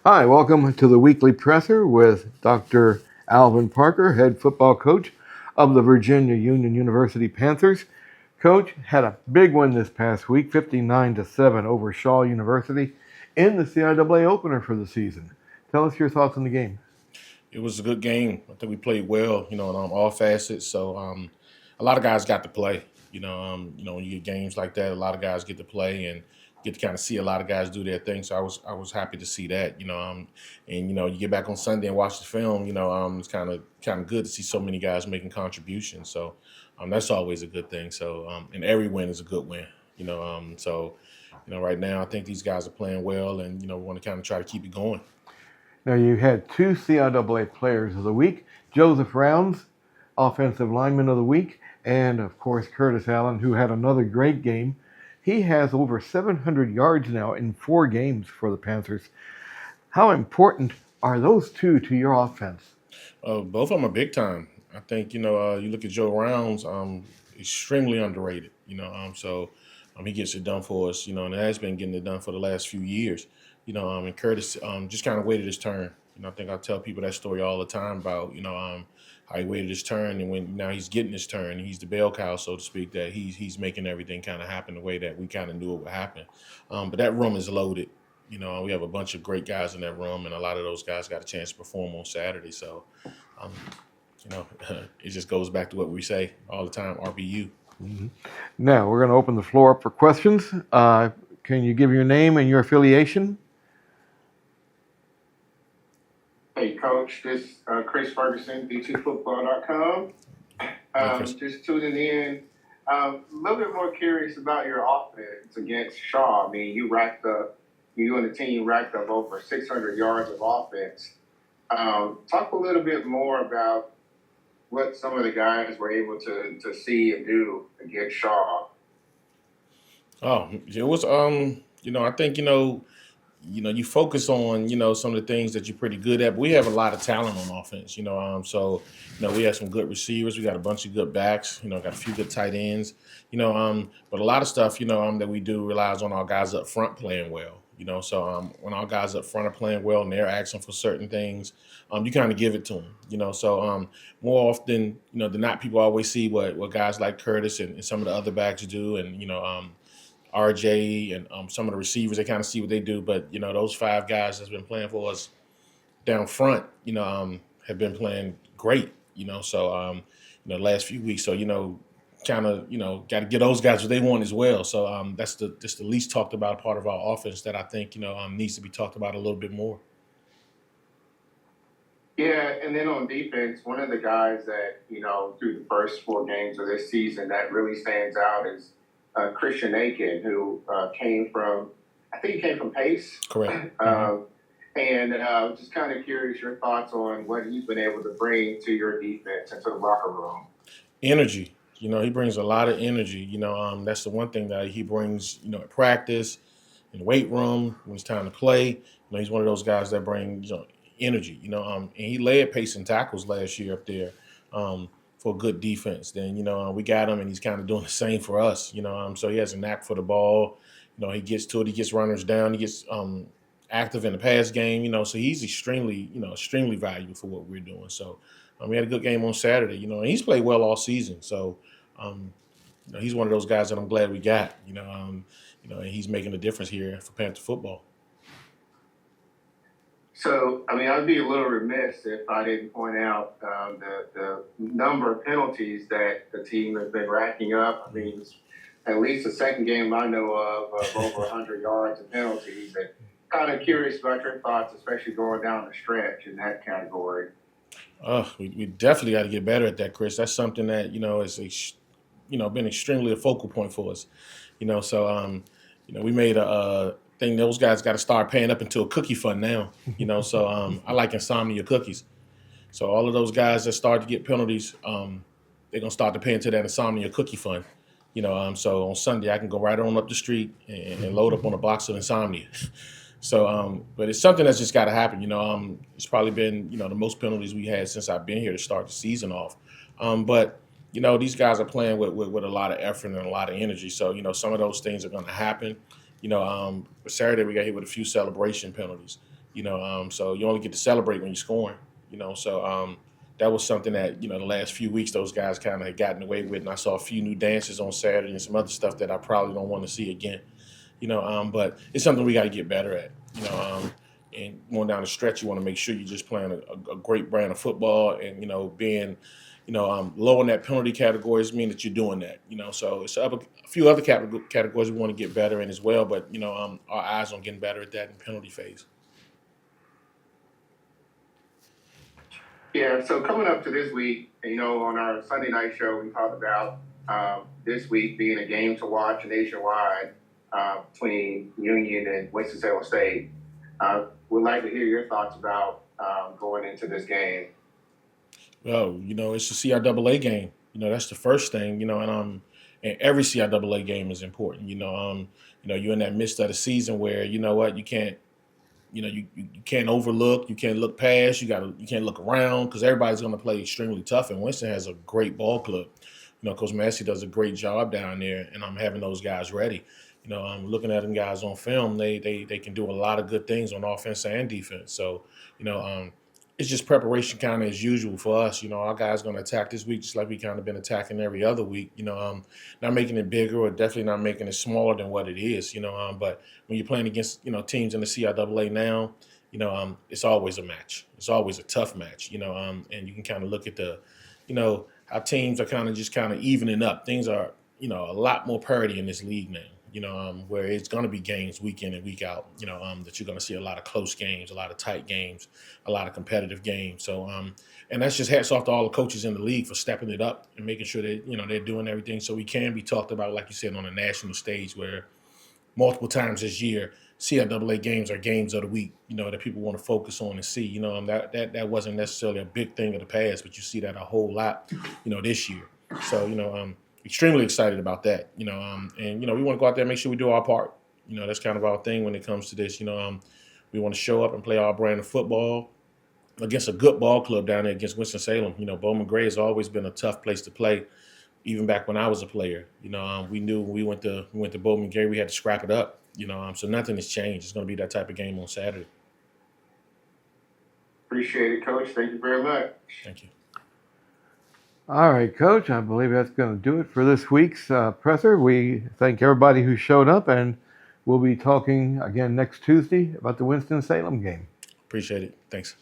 Hi, welcome to the weekly presser with Dr. Alvin Parker, head football coach of the Virginia Union University Panthers. Coach had a big win this past week, 59-7 over Shaw University in the CIAA opener for the season. Tell us your thoughts on the game. It was a good game. I think we played well, in all facets. So a lot of guys got to play. When you get games like that, a lot of guys get to play and get to kind of see a lot of guys do their thing. So I was happy to see that. And you get back on Sunday and watch the film. It's kind of good to see so many guys making contributions. So that's always a good thing. So and every win is a good win. Right now I think these guys are playing well, and we want to kind of try to keep it going. Now, you had two CIAA players of the week, Joseph Rounds, offensive lineman of the week, and of course Curtis Allen, who had another great game. He has over 700 yards now in 4 games for the Panthers. How important are those two to your offense? Both of them are big time. I think you look at Joe Rounds, extremely underrated. He gets it done for us. And has been getting it done for the last few years. And Curtis just kind of waited his turn. I think I tell people that story all the time about how he waited his turn, and when now he's getting his turn, he's the bell cow, so to speak. That he's making everything kind of happen the way that we kind of knew it would happen. But that room is loaded. We have a bunch of great guys in that room, and a lot of those guys got a chance to perform on Saturday. So, um, it just goes back to what we say all the time: RBU. Mm-hmm. Now, we're going to open the floor up for questions. Can you give your name and your affiliation? Hey, Coach, this Chris Ferguson, b2football.com. Just tuning in. A little bit more curious about your offense against Shaw. I mean, you and the team racked up over 600 yards of offense. Talk a little bit more about what some of the guys were able to see and do against Shaw. Oh, it was I think you focus on some of the things that you're pretty good at. But we have a lot of talent on offense. We have some good receivers. We got a bunch of good backs. Got a few good tight ends. But a lot of stuff that we do relies on our guys up front playing well. When our guys up front are playing well and they're asking for certain things, you kind of give it to them. More often than not, people always see what guys like Curtis and some of the other backs do, and RJ and some of the receivers, they kind of see what they do. But those 5 guys that's been playing for us down front, have been playing great. The last few weeks. So got to get those guys what they want as well. So that's the least talked about part of our offense that I think needs to be talked about a little bit more. Yeah, and then on defense, one of the guys that through the first 4 games of this season that really stands out is Christian Aiken, who came from Pace. Correct. And just kind of curious your thoughts on what he's been able to bring to your defense and to the locker room. Energy. He brings a lot of energy. That's the one thing that he brings, at practice, in the weight room, when it's time to play. He's one of those guys that bring, energy, and he led Pace in tackles last year up there. For a good defense. Then, we got him, and he's kind of doing the same for us, so he has a knack for the ball. He gets to it, he gets runners down, he gets active in the pass game, so he's extremely valuable for what we're doing. So we had a good game on Saturday, and he's played well all season. So, he's one of those guys that I'm glad we got, and he's making a difference here for Panther football. So, I'd be a little remiss if I didn't point out the number of penalties that the team has been racking up. It's at least the second game I know of over 100 yards of penalties. And kind of curious about your thoughts, especially going down the stretch in that category. We definitely got to get better at that, Chris. That's something that is been extremely a focal point for us. We made a thing. Those guys got to start paying up into a cookie fund now. I like insomnia cookies. So all of those guys that start to get penalties, they're gonna start to pay into that insomnia cookie fund. So on Sunday I can go right on up the street and load up on a box of insomnia. But it's something that's just got to happen. It's probably been the most penalties we had since I've been here to start the season off. But these guys are playing with a lot of effort and a lot of energy. So some of those things are going to happen. Saturday we got hit with a few celebration penalties. So you only get to celebrate when you're scoring. So that was something that the last few weeks those guys kind of had gotten away with, and I saw a few new dances on Saturday and some other stuff that I probably don't want to see again. But it's something we got to get better at. And going down the stretch, you want to make sure you're just playing a great brand of football, and being low in that penalty categories mean that you're doing that. So it's a few other categories we want to get better in as well. But our eyes on getting better at that in penalty phase. Yeah, so coming up to this week, on our Sunday night show, we talked about this week being a game to watch nationwide between Union and Winston-Salem State. Would like to hear your thoughts about going into this game. Well, it's a CIAA game. That's the first thing. And every CIAA game is important. You're in that midst of the season where you can't. You can't overlook, you can't look past, you can't look around, because everybody's going to play extremely tough. And Winston has a great ball club. Coach Massey does a great job down there, and I'm having those guys ready. I'm looking at them guys on film. They can do a lot of good things on offense and defense. So, it's just preparation kind of as usual for us. Our guys going to attack this week just like we kind of been attacking every other week. Not making it bigger or definitely not making it smaller than what it is. But when you're playing against teams in the CIAA now, it's always a match. It's always a tough match. And you can kind of look at the, how teams are kind of evening up. Things are a lot more parity in this league now. Where it's going to be games week in and week out, that you're going to see a lot of close games, a lot of tight games, a lot of competitive games. So, and that's just hats off to all the coaches in the league for stepping it up and making sure that, they're doing everything so we can be talked about, like you said, on a national stage where multiple times this year, CIAA games are games of the week, that people want to focus on and see. That wasn't necessarily a big thing of the past, but you see that a whole lot, this year. So, extremely excited about that, and we want to go out there and make sure we do our part. That's kind of our thing when it comes to this. We want to show up and play our brand of football against a good ball club down there against Winston-Salem. Bowman Gray has always been a tough place to play, even back when I was a player. We knew when we went to Bowman Gray, we had to scrap it up. So nothing has changed. It's going to be that type of game on Saturday. Appreciate it, Coach. Thank you very much. Thank you. All right, Coach, I believe that's going to do it for this week's presser. We thank everybody who showed up, and we'll be talking again next Tuesday about the Winston-Salem game. Appreciate it. Thanks.